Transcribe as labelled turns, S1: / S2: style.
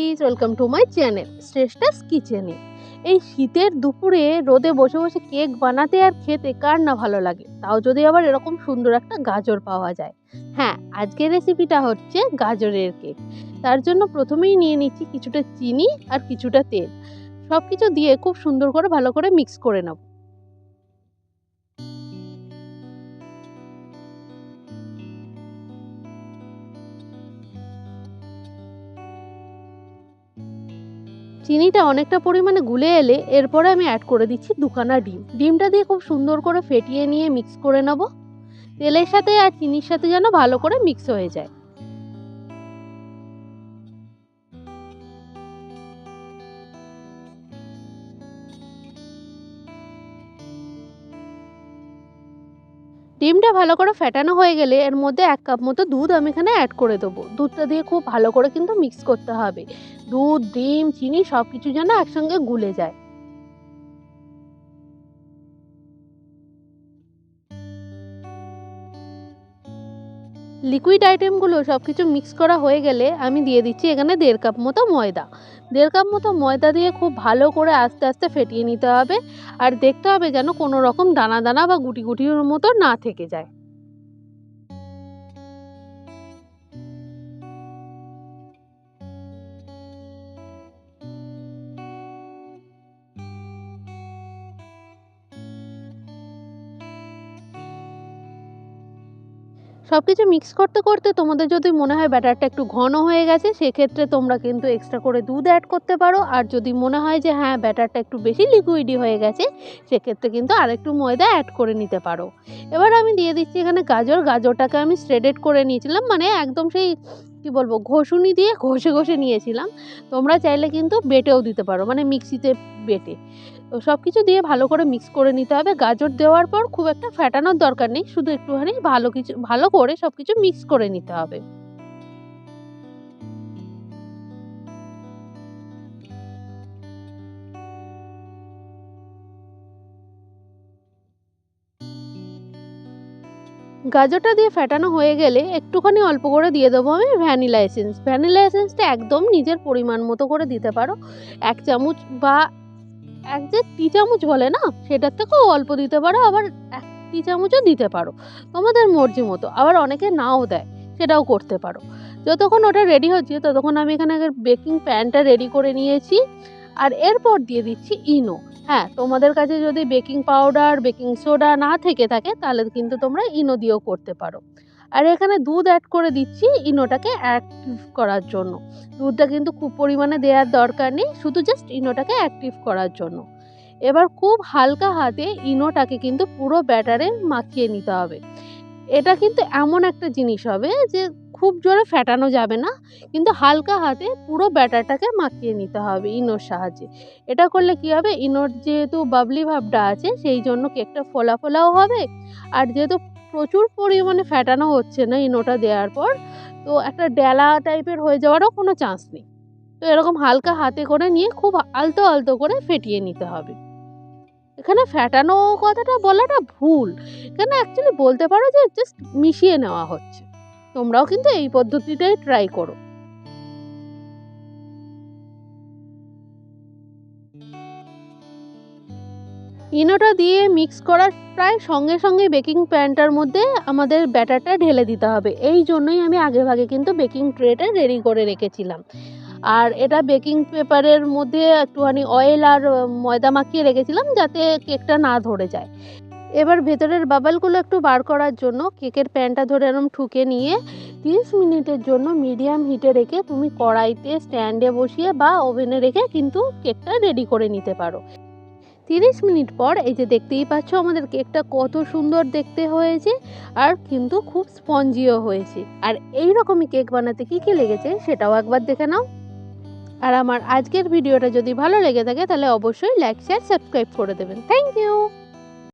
S1: Guys, welcome to my channel Shreshtha's কিচেনে। এই শীতের দুপুরে রোদে বসে বসে কেক বানাতে আর খেতে কার না ভালো লাগে, তাও যদি আবার এরকম সুন্দর একটা গাজর পাওয়া যায়। হ্যাঁ, আজকের রেসিপিটা হচ্ছে গাজরের কেক। তার জন্য প্রথমেই নিয়ে নিচ্ছি কিছুটা চিনি আর কিছুটা তেল। সব কিছু দিয়ে খুব সুন্দর করে ভালো করে মিক্স করে নেব। চিনিটা অনেকটা পরিমাণে গুলে এলে এরপরে আমি অ্যাড করে দিচ্ছি দুখানা ডিম। ডিমটা দিয়ে খুব সুন্দর করে ফেটিয়ে নিয়ে মিক্স করে নেব। তেলের সাথে আর চিনির সাথে যেন ভালো করে মিক্স হয়ে যায়। ডিমটা ভালো করে ফেটানো হয়ে গেলে এর মধ্যে 1 কাপ মতো দুধ আমি এখানে অ্যাড করে দেবো। দুধটা দিয়ে খুব ভালো করে কিন্তু মিক্স করতে হবে। দুধ, ডিম, চিনি সব কিছু যেন একসঙ্গে গুলে যায়। লিকুইড আইটেমগুলো সব কিছু মিক্স করা হয়ে গেলে আমি দিয়ে দিচ্ছি এখানে 1.5 কাপ মতো ময়দা। 1.5 কাপ মতো ময়দা দিয়ে খুব ভালো করে আস্তে আস্তে ফেটিয়ে নিতে হবে। আর দেখতে হবে যেন কোনো রকম দানা দানা বা গুটি গুটির মতো না থেকে যায়। সবকিছু মিক্স করতে করতে তোমাদের যদি মনে হয় ব্যাটারটা একটু ঘন হয়ে গেছে, সেক্ষেত্রে তোমরা কিন্তু এক্সট্রা করে দুধ অ্যাড করতে পারো। আর যদি মনে হয় যে হ্যাঁ, ব্যাটারটা একটু বেশি লিকুইডি হয়ে গেছে, সেক্ষেত্রে কিন্তু আরেকটু ময়দা অ্যাড করে নিতে পারো। এবার আমি দিয়ে দিচ্ছি এখানে গাজরটাকে আমি শ্রেডেড করে নিয়েছিলাম, মানে একদম সেই কি বলবো, ঘষুনি দিয়ে ঘষে ঘষে নিয়েছিলাম। তোমরা চাইলে কিন্তু বেটেও দিতে পারো, মানে মিক্সিতে বেটে। তো সব কিছু দিয়ে ভালো করে মিক্স করে নিতে হবে। গাজর দেওয়ার পর খুব একটা ফেটানোর দরকার নেই, শুধু একটুখানি ভালো করে সব কিছু মিক্স করে নিতে হবে। গাজরটা দিয়ে ফেটানো হয়ে গেলে একটুখানি অল্প করে দিয়ে দেবো আমি ভ্যানিলা এসেন্স। ভ্যানিলা এসেন্সটা একদম নিজের পরিমাণ মতো করে দিতে পারো। 1 চামচ বা 1 যে টি চামচ বলে না, সেটার থেকেও অল্প দিতে পারো, আবার 1 টি চামচও দিতে পারো। তোমাদের মর্জি মতো। আবার অনেকে নাও দেয়, সেটাও করতে পারো। যতক্ষণ ওটা রেডি হচ্ছে ততক্ষণ আমি এখানে বেকিং প্যানটা রেডি করে নিয়েছি। আর এরপর দিয়ে দিচ্ছি ইনো। হ্যাঁ, তোমাদের কাছে যদি বেকিং পাউডার, বেকিং সোডা না থেকে থাকে তাহলে কিন্তু তোমরা ইনো দিয়েও করতে পারো। আর এখানে দুধ অ্যাড করে দিচ্ছি ইনোটাকে অ্যাক্টিভ করার জন্য। দুধটা কিন্তু খুব পরিমাণে দেওয়ার দরকার নেই, শুধু জাস্ট ইনোটাকে অ্যাক্টিভ করার জন্য। এবার খুব হালকা হাতে ইনোটাকে কিন্তু পুরো ব্যাটারে মাখিয়ে নিতে হবে। এটা কিন্তু এমন একটা জিনিস হবে যে খুব জোরে ফেটানো যাবে না, কিন্তু হালকা হাতে পুরো ব্যাটারটাকে মাখিয়ে নিতে হবে ইনোর সাহায্যে। এটা করলে কি হবে, ইনোর যেহেতু বাবলি ভাবটা আছে সেই জন্য কেকটা ফোলা ফোলাও হবে। আর যেহেতু প্রচুর পরিমাণে ফেটানো হচ্ছে না ইনোটা দেওয়ার পর, তো একটা ডেলা টাইপের হয়ে যাওয়ারও কোনো চান্স নেই। তো এরকম হালকা হাতে করে নিয়ে খুব আলতো আলতো করে ফেটিয়ে নিতে হবে। এখানে ফ্যাটানো কথাটা বলাটা ভুল। এখানে অ্যাকচুয়ালি বলতে পারো যে জাস্ট মিশিয়ে নেওয়া হচ্ছে। তোমরাও কিন্তু এই পদ্ধতিটাই ট্রাই করো। ইনোটা দিয়ে মিক্স করার প্রায় সঙ্গে সঙ্গে বেকিং প্যানটার মধ্যে আমাদের ব্যাটারটা ঢেলে দিতে হবে। এই জন্যই আমি আগেভাগে কিন্তু বেকিং ট্রেটা রেডি করে রেখেছিলাম। আর এটা বেকিং পেপারের মধ্যে একটুখানি অয়েল আর ময়দা মাখিয়ে রেখেছিলাম যাতে কেকটা না ধরে যায়। এবার ভেতরের বাবলগুলো একটু বার করার জন্য কেকের প্যানটা ধরে এরকম ঠুকে নিয়ে 30 মিনিটের জন্য মিডিয়াম হিটে রেখে তুমি কড়াইতে, স্ট্যান্ডে বসিয়ে বা ওভেনে রেখে কিন্তু কেকটা রেডি করে নিতে পারো। 30 মিনিট পর এই যে দেখতেই পাচ্ছ আমাদের কেকটা কত সুন্দর দেখতে হয়েছে, আর কিন্তু খুব স্পঞ্জিও হয়েছে। আর এই রকমই কেক বানাতে কী কী লেগেছে সেটাও একবার দেখে নাও। আর আমার আজকের ভিডিওটা যদি ভালো লেগে থাকে তাহলে অবশ্যই লাইক, শেয়ার, সাবস্ক্রাইব করে দেবেন। Thank you.